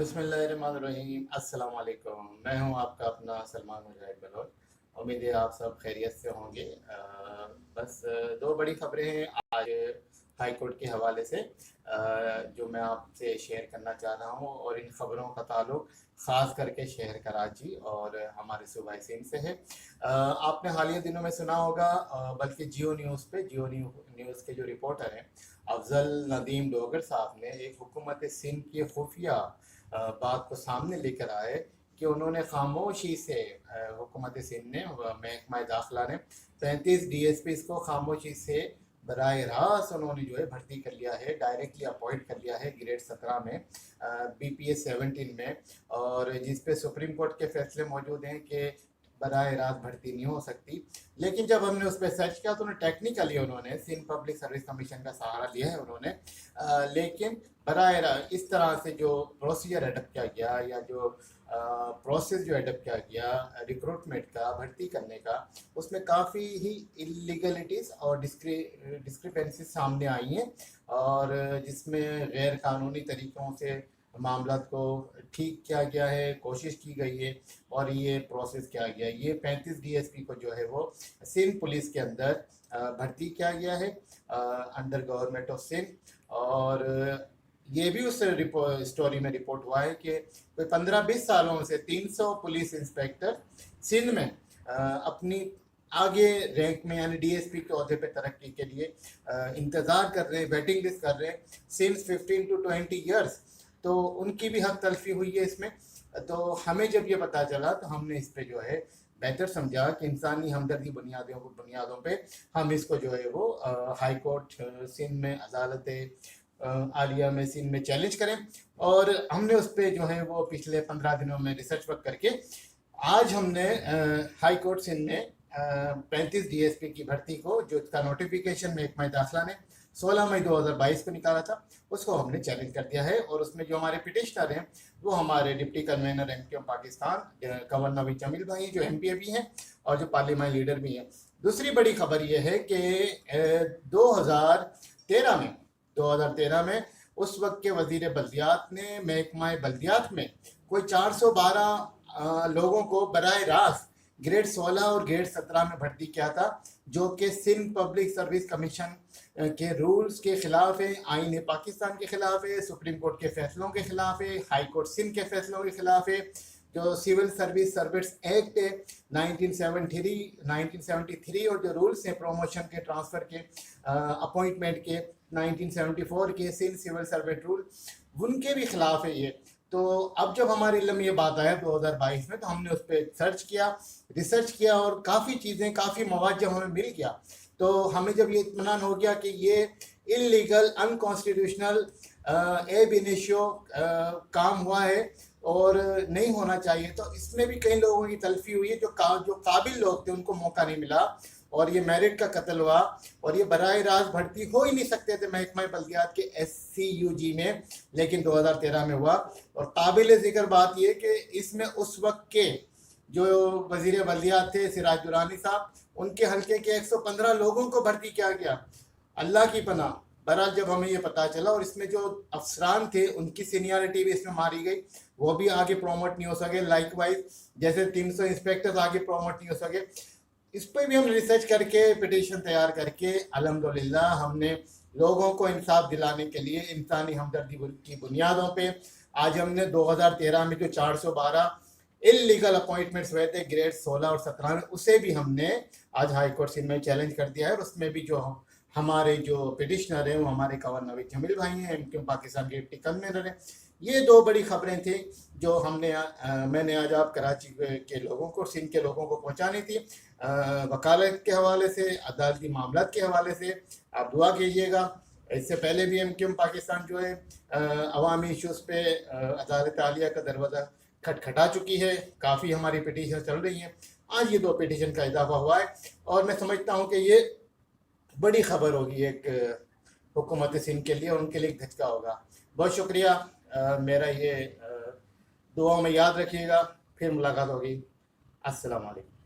बिस्मिल्लाहिर्रहमानिर्रहीम अस्सलाम वालेकुम। मैं हूं आपका अपना सलमान मुजाहिद बलोच। उम्मीद है आप सब खैरियत से होंगे। बस दो बड़ी खबरें हैं आज हाई कोर्ट के हवाले से जो मैं आपसे शेयर करना चाह रहा हूं, और इन खबरों का ताल्लुक ख़ास करके शहर कराची और हमारे सूबा सिंध से है। आपने हालिया दिनों में सुना होगा, बल्कि जियो न्यूज़ के जो रिपोर्टर हैं अफजल नदीम डोगर साहब ने एक हुकूमत सिंध की खुफिया बात को सामने लेकर आए कि उन्होंने खामोशी से हुकूमत सिंध ने महकमा दाखिला ने 35 DSPs को खामोशी से बराह रास्त उन्होंने जो है भर्ती कर लिया है, डायरेक्टली अपॉइंट कर लिया है ग्रेड 17 में, BPS 17 में, और जिस पे सुप्रीम कोर्ट के फैसले मौजूद हैं कि बराह रास्त भर्ती नहीं हो सकती। लेकिन जब हमने उस पर सर्च किया तो टेक्निकली उन्होंने सिंध पब्लिक सर्विस कमीशन का सहारा लिया है उन्होंने, लेकिन बराह रास्त इस तरह से जो प्रोसीजर एडप्ट किया गया या जो प्रोसेस जो एडप्ट किया गया रिक्रूटमेंट का, भर्ती करने का, उसमें काफ़ी ही इलीगलिटीज़ और डिस्क्रिपेंसी सामने आई हैं, और जिसमें गैर कानूनी तरीक़ों से मामला को ठीक किया गया है, कोशिश की गई है और ये प्रोसेस किया गया है। ये 35 DSP को जो है वो सिंध पुलिस के अंदर भर्ती किया गया है अंडर गवर्नमेंट ऑफ सिंध। और ये भी उस स्टोरी में रिपोर्ट हुआ है कि कोई 15-20 सालों से 300 पुलिस इंस्पेक्टर सिंध में अपनी आगे रैंक में यानी DSP के अहदे पे तरक्की के लिए इंतज़ार कर रहे हैं, वेटिंग लिस्ट कर रहे हैं सिंस 15 to 20 ईयर्स। तो उनकी भी हक तलफी हुई है इसमें। तो हमें जब ये पता चला तो हमने इस पे जो है बेहतर समझा कि इंसानी हमदर्दी बुनियादों पे हम इसको जो है वो हाई कोर्ट सिंध में, अदालत आलिया में सिंध में चैलेंज करें। और हमने उस पर जो है वो पिछले 15 दिनों में रिसर्च वर्क करके आज हमने हाई कोर्ट सिंध में 35 DSP की भर्ती को, जो इसका नोटिफिकेशन महकमा दाखिला ने 16 मई 2022 को निकाला था, उसको हमने चैलेंज कर दिया है। और उसमें जो हमारे पिटिशनर हैं वो हमारे deputy convener MQM Pakistan Kanwar Naveed Jameel भाई हैं, जो MPA भी हैं और जो पार्लियामेंट लीडर भी हैं। दूसरी बड़ी खबर ये है कि 2013 में उस वक्त के वजीर बल्दियात ने महकमा बल्दियात में कोई 412 लोगों को बराह रास्त ग्रेड 16 और ग्रेड 17 में भर्ती किया था, जो कि सिंध पब्लिक सर्विस कमीशन के रूल्स के खिलाफ है, आईन पाकिस्तान के खिलाफ है, सुप्रीम कोर्ट के फैसलों के खिलाफ है, हाई कोर्ट सिंध के फैसलों के खिलाफ है, जो सिविल सर्विस सर्विस एक्ट है 1973 और जो रूल्स हैं प्रमोशन के, ट्रांसफ़र के, अपॉइंटमेंट के 1974 के सिंध सिविल सर्वेंट रूल, उनके भी खिलाफ है ये। तो अब जब हमारे इल्म ये बात आया 2022 में, तो हमने उस पर सर्च किया, रिसर्च किया, और काफ़ी चीज़ें, काफ़ी मवाद जब हमें मिल गया तो हमें जब ये इत्मीनान हो गया कि ये इलीगल, अनकॉन्स्टिट्यूशनल, एब इनिशियो काम हुआ है और नहीं होना चाहिए। तो इसमें भी कई लोगों की तलफी हुई है, जो काबिल लोग थे उनको मौका नहीं मिला और ये मेरिट का कत्ल हुआ, और ये बराह रास्त भर्ती हो ही नहीं सकते थे महकमा बल्दियात के SCUG में, लेकिन 2013 में हुआ। और काबिल ज़िक्र बात ये कि इसमें उस वक्त के जो वजीर बल्दियात थे सिराज दुरानी साहब, उनके हल्के के 115 लोगों को भर्ती किया गया। अल्लाह की पनाह। बहरहाल जब हमें ये पता चला, और इसमें जो अफसरान थे उनकी सीनियरिटी भी इसमें मारी गई, वो भी आगे प्रोमोट नहीं हो सके, लाइकवाइज जैसे 300 इंस्पेक्टर्स आगे प्रोमोट नहीं हो सके। इस पर भी हम रिसर्च करके पिटीशन तैयार करके अल्हम्दुलिल्लाह हमने लोगों को इंसाफ दिलाने के लिए इंसानी हमदर्दी की बुनियादों पे आज हमने 2013 में जो 412 इलीगल अपॉइंटमेंट्स हुए थे ग्रेड 16 और 17 में, उसे भी हमने आज हाई कोर्ट सिंध में चैलेंज कर दिया है। और उसमें भी जो हमारे जो पिटिशनर हैं वो हमारे कंवर नवीद जमील भाई हैं, MQM पाकिस्तान के डिप्टी कन्वीनर हैं। ये दो बड़ी खबरें थी जो मैंने आज आप कराची के लोगों को, सिंध के लोगों को पहुंचानी थी, वकालत के हवाले से, अदालती मामलात के हवाले से। आप दुआ कीजिएगा। इससे पहले भी MQM पाकिस्तान जो है अवामी इशूज़ पे अदालत आलिया का दरवाज़ा खटखटा चुकी है, काफ़ी हमारी पिटीशन चल रही हैं। आज ये 2 पिटीशन का इजाफा हुआ है, और मैं समझता हूँ कि ये बड़ी खबर होगी एक हुकूमत सिंध के लिए, उनके लिए एक धचका होगा। बहुत शुक्रिया। मेरा ये दुआ में याद रखिएगा। फिर मुलाकात होगी। अस्सलाम वालेकुम।